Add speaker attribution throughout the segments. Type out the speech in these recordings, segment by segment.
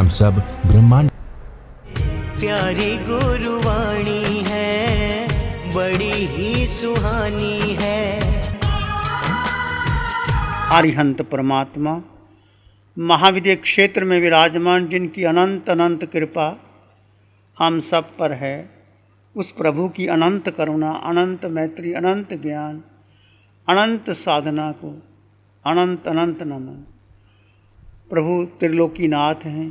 Speaker 1: हम सब ब्रह्मांड।
Speaker 2: प्यारी गुरुवाणी है, बड़ी ही सुहानी है।
Speaker 3: अरिहंत परमात्मा महाविद्य क्षेत्र में विराजमान, जिनकी अनंत अनंत कृपा हम सब पर है, उस प्रभु की अनंत करुणा, अनंत मैत्री, अनंत ज्ञान, अनंत साधना को अनंत अनंत नमन। प्रभु त्रिलोकीनाथ हैं,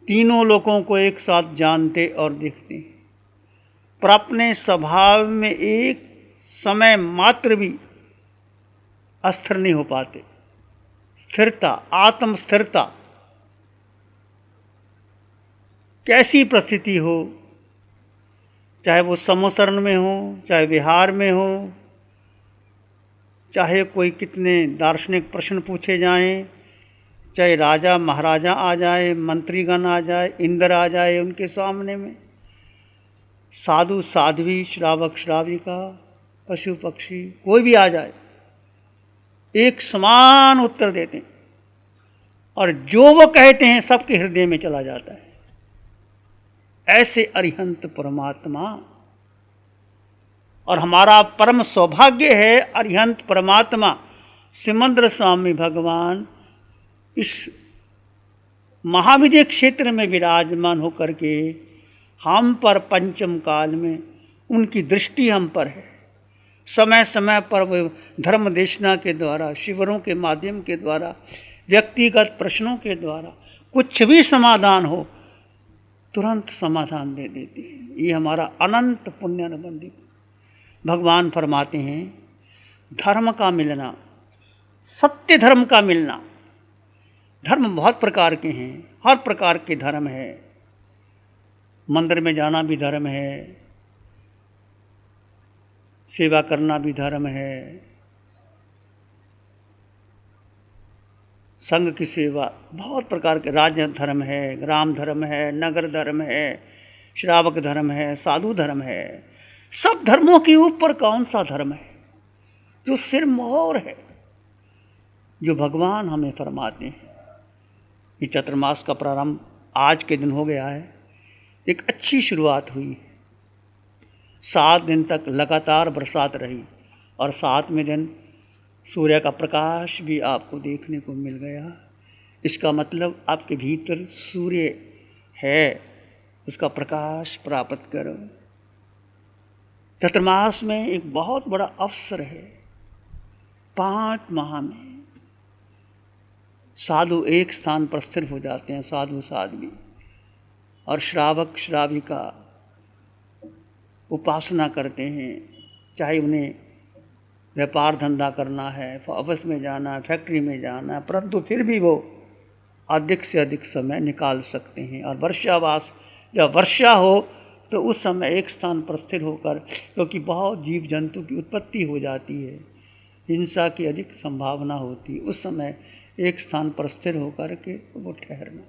Speaker 3: तीनों लोकों को एक साथ जानते और देखते हैं, पर अपने स्वभाव में एक समय मात्र भी अस्थिर नहीं हो पाते। स्थिरता, आत्म स्थिरता, कैसी परिस्थिति हो, चाहे वो समोसरण में हो, चाहे विहार में हो, चाहे कोई कितने दार्शनिक प्रश्न पूछे जाएं, चाहे राजा महाराजा आ जाए, मंत्रीगण आ जाए, इंद्र आ जाए उनके सामने में, साधु साध्वी, श्रावक श्राविका, पशु पक्षी, कोई भी आ जाए, एक समान उत्तर देते हैं और जो वो कहते हैं सबके हृदय में चला जाता है। ऐसे अरिहंत परमात्मा, और हमारा परम सौभाग्य है अरिहंत परमात्मा सिमंद्र स्वामी भगवान इस महाविद्य क्षेत्र में विराजमान होकर के हम पर पंचम काल में उनकी दृष्टि हम पर है। समय समय पर वे धर्म देशना के द्वारा, शिविरों के माध्यम के द्वारा, व्यक्तिगत प्रश्नों के द्वारा कुछ भी समाधान हो तुरंत समाधान दे देते हैं। ये हमारा अनंत पुण्य अनुबंधी। भगवान फरमाते हैं धर्म का मिलना, सत्य धर्म का मिलना। धर्म बहुत प्रकार के हैं, हर प्रकार के धर्म है। मंदिर में जाना भी धर्म है, सेवा करना भी धर्म है, संघ की सेवा, बहुत प्रकार के, राज्य धर्म है, ग्राम धर्म है, नगर धर्म है, श्रावक धर्म है, साधु धर्म है। सब धर्मों के ऊपर कौन सा धर्म है जो सिर मोहर है, जो भगवान हमें फरमाते हैं। ये चतुर्मास का प्रारंभ आज के दिन हो गया है, एक अच्छी शुरुआत हुई। 7 दिन तक लगातार बरसात रही और 7वें दिन सूर्य का प्रकाश भी आपको देखने को मिल गया। इसका मतलब आपके भीतर सूर्य है, उसका प्रकाश प्राप्त करो। चतुर्मास में एक बहुत बड़ा अवसर है। 5 माह में साधु एक स्थान पर स्थिर हो जाते हैं, साधु साध्वी, और श्रावक श्राविका उपासना करते हैं। चाहे उन्हें व्यापार धंधा करना है, ऑफिस में जाना है, फैक्ट्री में जाना है, परंतु फिर भी वो अधिक से अधिक समय निकाल सकते हैं। और वर्षावास, जब वर्षा हो तो उस समय एक स्थान पर स्थिर होकर, क्योंकि बहुत जीव जंतु की उत्पत्ति हो जाती है, हिंसा की अधिक संभावना होती है, उस समय एक स्थान पर स्थिर होकर के वो ठहरना।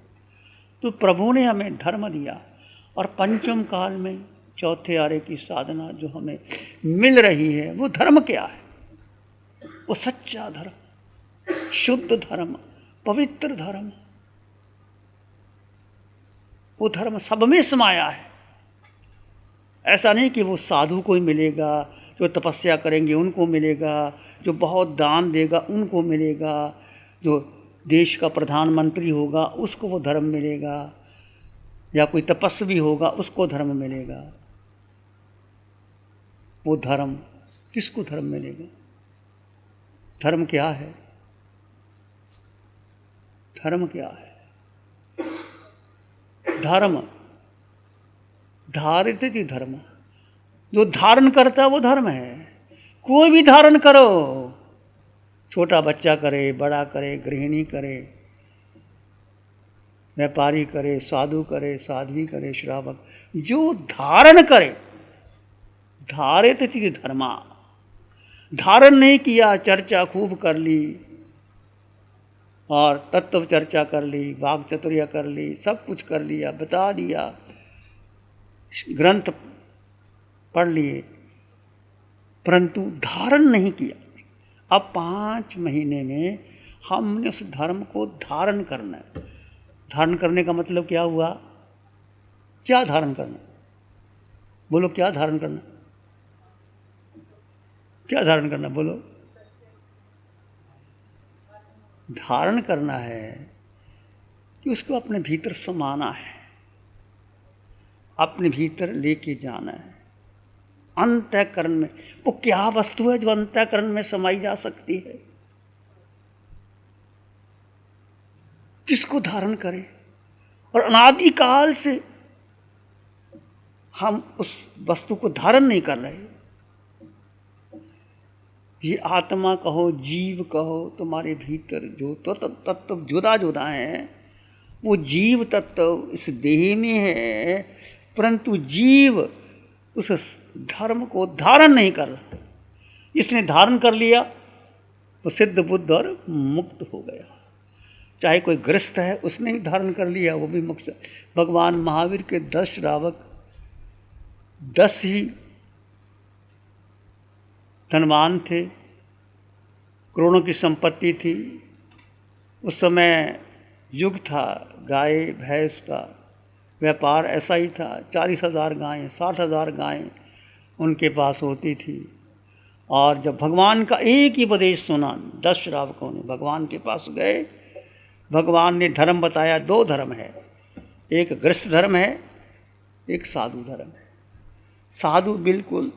Speaker 3: तो प्रभु ने हमें धर्म दिया, और पंचम काल में चौथे आरे की साधना जो हमें मिल रही है, वो धर्म क्या है? वो सच्चा धर्म, शुद्ध धर्म, पवित्र धर्म। वो धर्म सब में समाया है। ऐसा नहीं कि वो साधु को ही मिलेगा, जो तपस्या करेंगे उनको मिलेगा, जो बहुत दान देगा उनको मिलेगा, जो देश का प्रधानमंत्री होगा उसको वो धर्म मिलेगा, या कोई तपस्वी होगा उसको धर्म मिलेगा। वो धर्म, किसको धर्म मिलेगा? धर्म क्या है? धर्म क्या है? धर्म धारित थी धर्म, जो धारण करता वो धर्म है। कोई भी धारण करो, छोटा बच्चा करे, बड़ा करे, गृहिणी करे, व्यापारी करे, साधु करे, साध्वी करे, श्रावक, जो धारण करे, धारित थी धर्मा। धारण नहीं किया, चर्चा खूब कर ली और तत्व चर्चा कर ली, वाक चतुर्य कर ली, सब कुछ कर लिया, बता दिया, ग्रंथ पढ़ लिए, परंतु धारण नहीं किया। अब 5 महीने में हमने उस धर्म को धारण करना है। धारण करने का मतलब क्या हुआ? क्या धारण करना? बोलो, क्या धारण करना? क्या धारण करना? बोलो। धारण करना है कि उसको अपने भीतर समाना है, अपने भीतर लेके जाना है अंतःकरण में। वो क्या वस्तु है जो अंतःकरण में समाई जा सकती है? किसको धारण करें? और अनादिकाल से हम उस वस्तु को धारण नहीं कर रहे। ये आत्मा कहो, जीव कहो, तुम्हारे भीतर जो तत्व जुदा जुदा हैं, वो जीव तत्व इस देह में है, परंतु जीव उस धर्म को धारण नहीं कर रहा। इसने धारण कर लिया तो सिद्ध बुद्ध और मुक्त हो गया। चाहे कोई गृहस्थ है, उसने ही धारण कर लिया, वो भी मुक्त। भगवान महावीर के 10 श्रावक, 10 ही धनवान थे, करोड़ों की संपत्ति थी। उस समय युग था गाय भैंस का व्यापार, ऐसा ही था। 40,000 गायें, 60,000 गायें उनके पास होती थी। और जब भगवान का एक ही उपदेश सुना, 10 श्रावकों ने भगवान के पास गए। भगवान ने धर्म बताया। 2 धर्म है, एक गृहस्थ धर्म है, एक साधु धर्म है। साधु बिल्कुल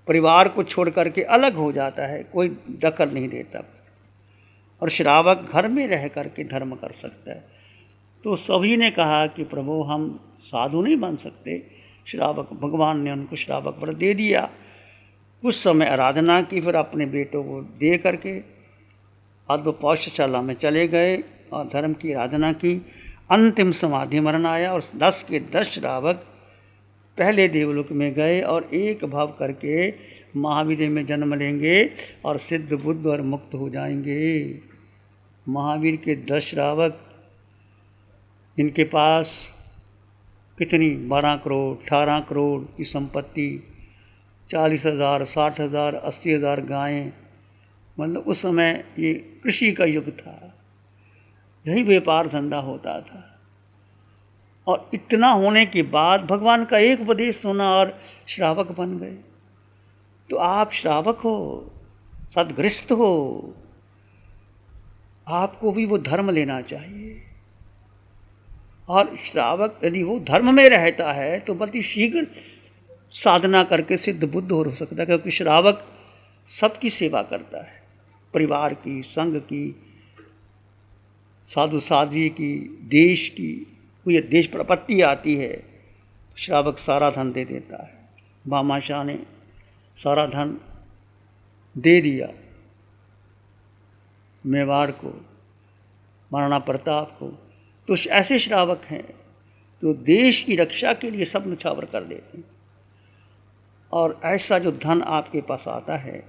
Speaker 3: परिवार को छोड़ करके अलग हो जाता है, कोई दखल नहीं देता, और श्रावक घर में रह करके धर्म कर सकता है। तो सभी ने कहा कि प्रभु हम साधु नहीं बन सकते, श्रावक। भगवान ने उनको श्रावक व्रत दे दिया। कुछ समय आराधना की, फिर अपने बेटों को दे करके अद्भुत पौष्यशाला में चले गए और धर्म की आराधना की। अंतिम समाधि मरण आया और 10 के 10 श्रावक पहले देवलोक में गए और एक भाव करके महावीर में जन्म लेंगे और सिद्ध बुद्ध और मुक्त हो जाएंगे। महावीर के 10 श्रावक, इनके पास कितनी 12 करोड़ 18 करोड़ की संपत्ति, 40,000 60,000 80,000 गायें। मतलब उस समय ये कृषि का युग था, यही व्यापार धंधा होता था। और इतना होने के बाद भगवान का एक उपदेश सुना और श्रावक बन गए। तो आप श्रावक हो, सद्गृहस्थ हो, आपको भी वो धर्म लेना चाहिए। और श्रावक यदि वो धर्म में रहता है तो बड़ी शीघ्र साधना करके सिद्ध बुद्ध हो सकता है, क्योंकि श्रावक सबकी सेवा करता है, परिवार की, संघ की, साधु साध्वी की, देश की। कोई देश पर आपत्ति आती है, श्रावक सारा धन दे देता है। भामाशाह ने सारा धन दे दिया मेवाड़ को, महाराणा प्रताप को। तो ऐसे श्रावक हैं तो देश की रक्षा के लिए सब न्यौछावर कर देते हैं। और ऐसा जो धन आपके पास आता है,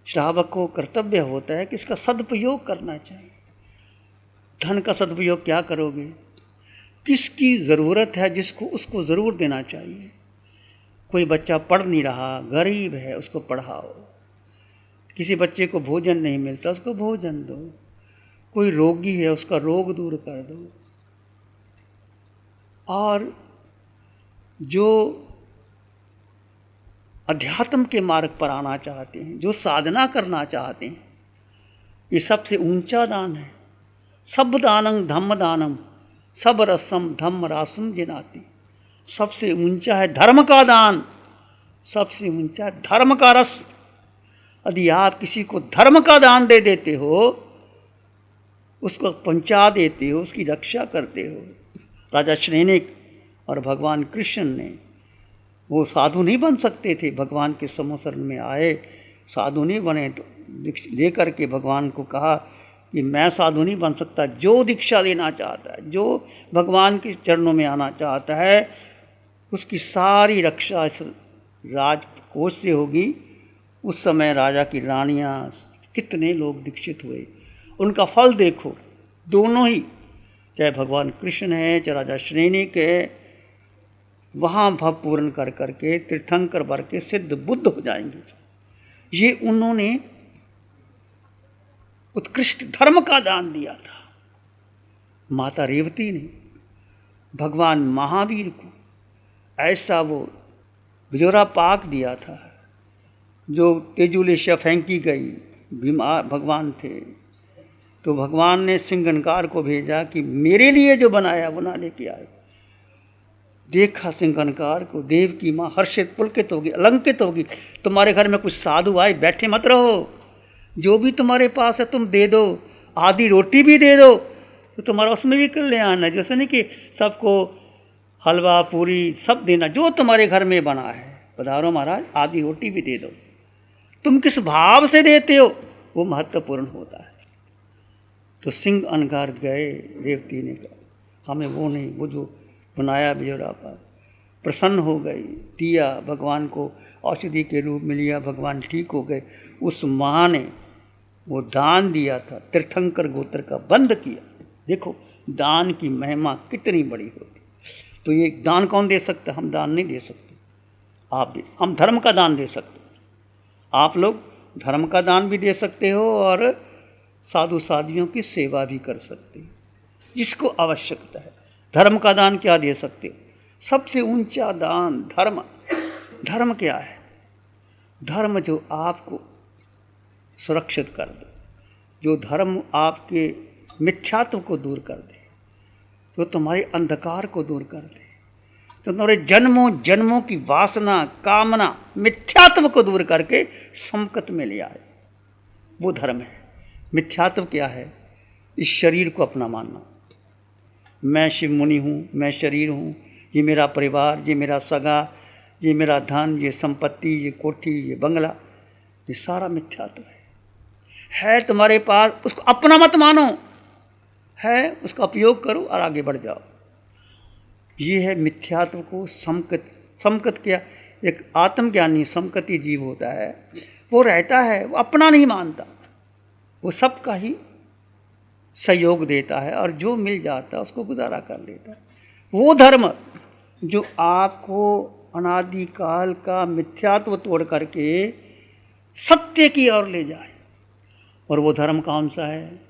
Speaker 3: श्रावक को कर्तव्य होता है कि इसका सदुपयोग करना चाहिए। धन का सदुपयोग क्या करोगे? किसकी ज़रूरत है जिसको, उसको ज़रूर देना चाहिए। कोई बच्चा पढ़ नहीं रहा, गरीब है, उसको पढ़ाओ। किसी बच्चे को भोजन नहीं मिलता, उसको भोजन दो। कोई रोगी है, उसका रोग दूर कर दो। और जो अध्यात्म के मार्ग पर आना चाहते हैं, जो साधना करना चाहते हैं, ये सबसे ऊंचा दान है। सब दानंग धम्म दानम, सब रसम धम्म रासम जिनाति। सबसे ऊंचा है धर्म का दान, सबसे ऊंचा धर्म का रस। यदि आप किसी को धर्म का दान दे देते हो, उसको पहुंचा देते हो, उसकी रक्षा करते हो। राजा श्रेनिक और भगवान कृष्ण ने, वो साधु नहीं बन सकते थे, भगवान के समोसरण में आए, साधु नहीं बने, तो लेकर के भगवान को कहा कि मैं साधु नहीं बन सकता। जो दीक्षा लेना चाहता है, जो भगवान के चरणों में आना चाहता है, उसकी सारी रक्षा इस राजकोष से होगी। उस समय राजा की रानियाँ, कितने लोग दीक्षित हुए, उनका फल देखो। दोनों ही, चाहे भगवान कृष्ण है, चाहे राजा श्रेनिक है, वहाँ भव पूर्ण कर करके तीर्थंकर भर के सिद्ध बुद्ध हो जाएंगे। ये उन्होंने उत्कृष्ट धर्म का दान दिया था। माता रेवती ने भगवान महावीर को ऐसा वो बिजोरा पाक दिया था, जो तेजुलेशिया फेंकी गई, बीमार भगवान थे, तो भगवान ने सिंगनकार को भेजा कि मेरे लिए जो बनाया वो ना लेके आए। देखा सिंगनकार को, देव की माँ हर्षित पुलकित होगी, अलंकित होगी। तुम्हारे घर में कुछ साधु आए, बैठे मत रहो, जो भी तुम्हारे पास है तुम दे दो, आधी रोटी भी दे दो तो तुम्हारा उसमें भी कल्याण है। जैसे नहीं कि सबको हलवा पूरी सब देना, जो तुम्हारे घर में बना है पधारो महाराज, आधी रोटी भी दे दो। तुम किस भाव से देते हो वो महत्वपूर्ण होता है। तो सिंह अनगार गए, रेवती ने कहा हमें वो नहीं, वो जो बनाया बिजोरा पर, प्रसन्न हो गई, दिया भगवान को, औषधि के रूप में लिया, भगवान ठीक हो गए। उस माँ ने वो दान दिया था, तीर्थंकर गोत्र का बंद किया। देखो दान की महिमा कितनी बड़ी होती। तो ये दान कौन दे सकता है? हम दान नहीं दे सकते, आप भी। हम धर्म का दान दे सकते, आप लोग धर्म का दान भी दे सकते हो और साधु साधियों की सेवा भी कर सकते हो, जिसको आवश्यकता है। धर्म का दान क्या दे सकते हो? सबसे ऊंचा दान धर्म। धर्म क्या है? धर्म जो आपको सुरक्षित कर दे, जो धर्म आपके मिथ्यात्व को दूर कर दे, जो तुम्हारे अंधकार को दूर कर दे, तो तुम्हारे जन्मों जन्मों की वासना, कामना, मिथ्यात्व को दूर करके समकत में ले आए, वो धर्म है। मिथ्यात्व क्या है? इस शरीर को अपना मानना, मैं शिव मुनि हूँ, मैं शरीर हूँ, ये मेरा परिवार, ये मेरा सगा, ये मेरा धन, ये संपत्ति, ये कोठी, ये बंगला, ये सारा मिथ्यात्व है तुम्हारे पास। उसको अपना मत मानो, है उसका उपयोग करो और आगे बढ़ जाओ। ये है मिथ्यात्व को समकत। समकत क्या? एक आत्मज्ञानी समकति जीव होता है, वो रहता है, वो अपना नहीं मानता, वो सबका ही सहयोग देता है और जो मिल जाता है उसको गुजारा कर लेता है। वो धर्म जो आपको अनादिकाल का मिथ्यात्व तोड़ करके सत्य की ओर ले जाए। और वो धर्म कौन सा है?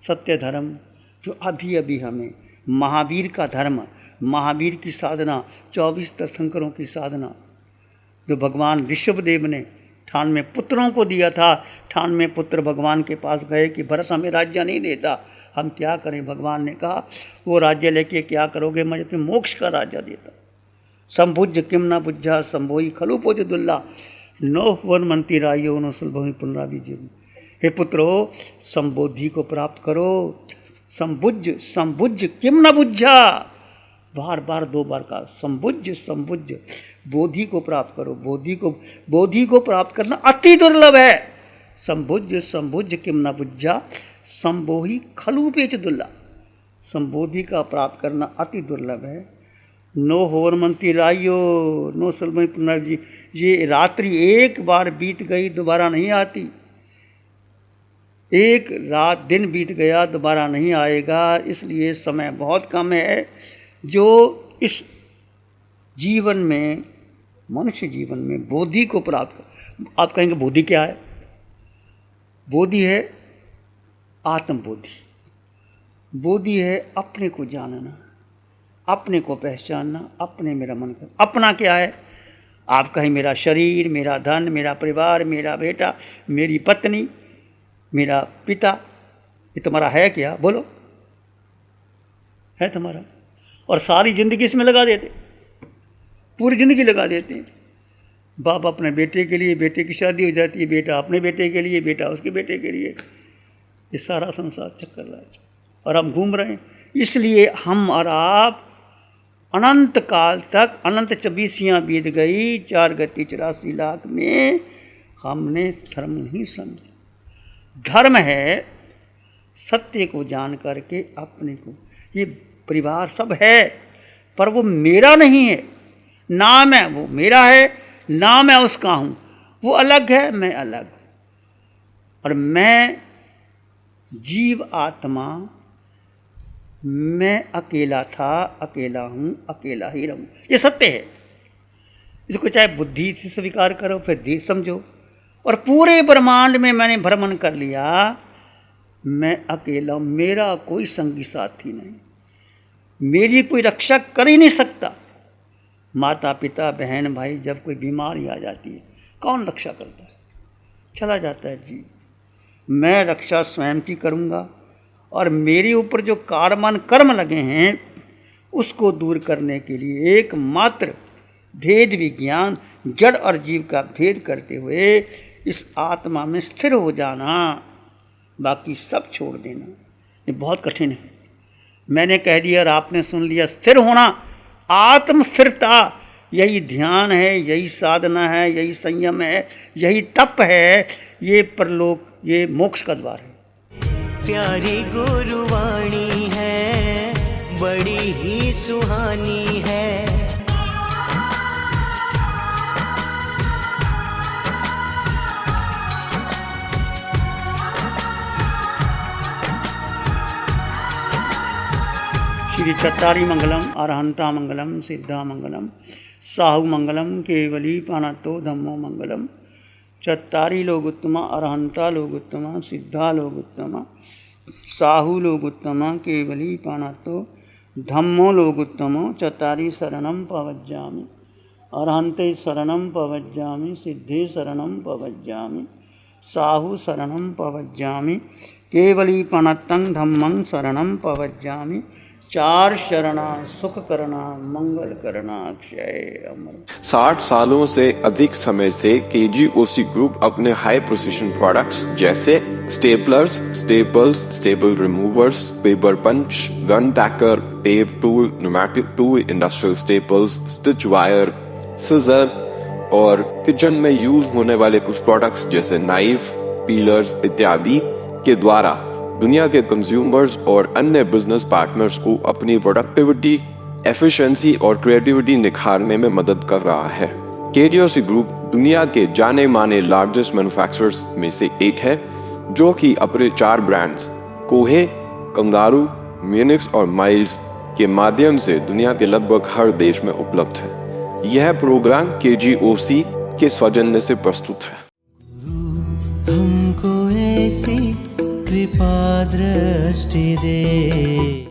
Speaker 3: सत्य धर्म, जो अभी अभी हमें महावीर का धर्म, महावीर की साधना, 24 तीर्थंकरों की साधना, जो भगवान ऋषभदेव ने 98 पुत्रों को दिया था। 98 पुत्र भगवान के पास गए कि भरत हमें राज्य नहीं देता, हम क्या करें? भगवान ने कहा वो राज्य लेके क्या करोगे, मैं तुम्हें मोक्ष का राज्य देता। संभुज किम न बुझा संभोई खलु पोज दुल्ला नो वन मंत्री रायो नो सुलभि पुनराविजीव। हे पुत्रो, संबोधि को प्राप्त करो। संभुज किम न बुझा, बार बार 2 बार कहा, संभुज बोधि को प्राप्त करो। बोधि को प्राप्त करना अति दुर्लभ है। संभुज किम न बुझा संबोहि खलु पेच दुल्ला। संबोधि का प्राप्त करना अति दुर्लभ है। नो होवर मंत्री राइयो नो सुलभि पुनराविजी। ये रात्रि एक बार बीत गई दोबारा नहीं आती, एक रात दिन बीत गया दोबारा नहीं आएगा। इसलिए समय बहुत कम है। जो इस जीवन में, मनुष्य जीवन में बोधि को प्राप्त कर। आप कहेंगे बोधि क्या है? बोधि है आत्मबोधि। बोधि है अपने को जानना, अपने को पहचानना, अपने में रमन कर। अपना क्या है? आप कहें मेरा शरीर, मेरा धन, मेरा परिवार, मेरा बेटा, मेरी पत्नी, मेरा पिता, ये तुम्हारा है क्या? बोलो, है तुम्हारा? और सारी जिंदगी इसमें लगा देते, पूरी जिंदगी लगा देते हैं। बाप अपने बेटे के लिए, बेटे की शादी हो जाती है, बेटा अपने बेटे के लिए, बेटा उसके बेटे के लिए, ये सारा संसार चक्कर लाए और हम घूम रहे हैं। इसलिए हम और आप अनंत काल तक, अनंत 24 बीत गई, 4 गति 84 लाख में हमने धर्म नहीं समझा। धर्म है सत्य को जान करके अपने को, ये परिवार सब है पर वो मेरा नहीं है। ना मैं, वो मेरा है, ना मैं उसका हूँ। वो अलग है, मैं अलग। और मैं जीव आत्मा, मैं अकेला था, अकेला हूँ, अकेला ही रहूँ। ये सत्य है। इसको चाहे बुद्धि से स्वीकार करो, फिर देख समझो। और पूरे ब्रह्मांड में मैंने भ्रमण कर लिया, मैं अकेला हूँ, मेरा कोई संगी साथी नहीं, मेरी कोई रक्षा कर ही नहीं सकता। माता पिता बहन भाई जब कोई बीमारी आ जाती है कौन रक्षा करता है? चला जाता है जी। मैं रक्षा स्वयं की करूँगा और मेरे ऊपर जो कारमान कर्म लगे हैं उसको दूर करने के लिए एकमात्र भेद विज्ञान जड़ और जीव का भेद करते हुए इस आत्मा में स्थिर हो जाना, बाकी सब छोड़ देना। ये बहुत कठिन है, मैंने कह दिया और आपने सुन लिया। स्थिर होना, आत्म स्थिरता, यही ध्यान है, यही साधना है, यही संयम है, यही तप है, ये परलोक, ये मोक्ष का द्वार है।
Speaker 2: प्यारी गुरुवाणी है, बड़ी ही सुहानी है।
Speaker 3: श्री चत्तारी मंगलम, अरहंता मंगलम, सिद्धा मंगलम, साहु मंगलम, केवली पानतो धम्मो मंगलम। चत्तारी लोग उत्तमा, अरहंता लोग उत्तमा, सिद्धा लोग उत्तमा, साहु लोग उत्तमा, केवली पानतो धम्मो लोग उत्तमो। चत्तारी शरणम पवज्जामि, अरहंते शरणम पवज्जामि, सिद्धे शरणम पवज्जामि, साहु शरणम पवज्जामि, केवली पानतं धम्मं शरणम पवज्जामि। चार शरणा सुख करना, मंगल करना, अक्षय अमर।
Speaker 1: 60 सालों से अधिक समय से KGOC ग्रुप अपने हाई प्रिसिशन प्रोडक्ट्स जैसे staplers, staples, staple removers, paper punch, gun tacker, tape tool, pneumatic tool, industrial staples, stitch wire, scissor और किचन में यूज होने वाले कुछ प्रोडक्ट्स जैसे नाइफ, पीलर्स इत्यादि के द्वारा दुनिया के कंज्यूमर्स और अन्य बिजनेस पार्टनर्स को अपनी प्रोडक्टिविटी, एफिशिएंसी और क्रिएटिविटी निखारने में मदद कर रहा है। KGOC ग्रुप दुनिया के जाने माने लार्जेस्ट मैन्युफैक्चरर्स में से एक है, जो कि अपने 4 ब्रांड्स कोहे, कंगारू, म्यूनिक्स और माइल्स के माध्यम से दुनिया के लगभग हर देश में उपलब्ध है। यह प्रोग्राम KGOC के सौजन्य से प्रस्तुत है।
Speaker 4: हमको ऐसी कृपा दृष्टि दे।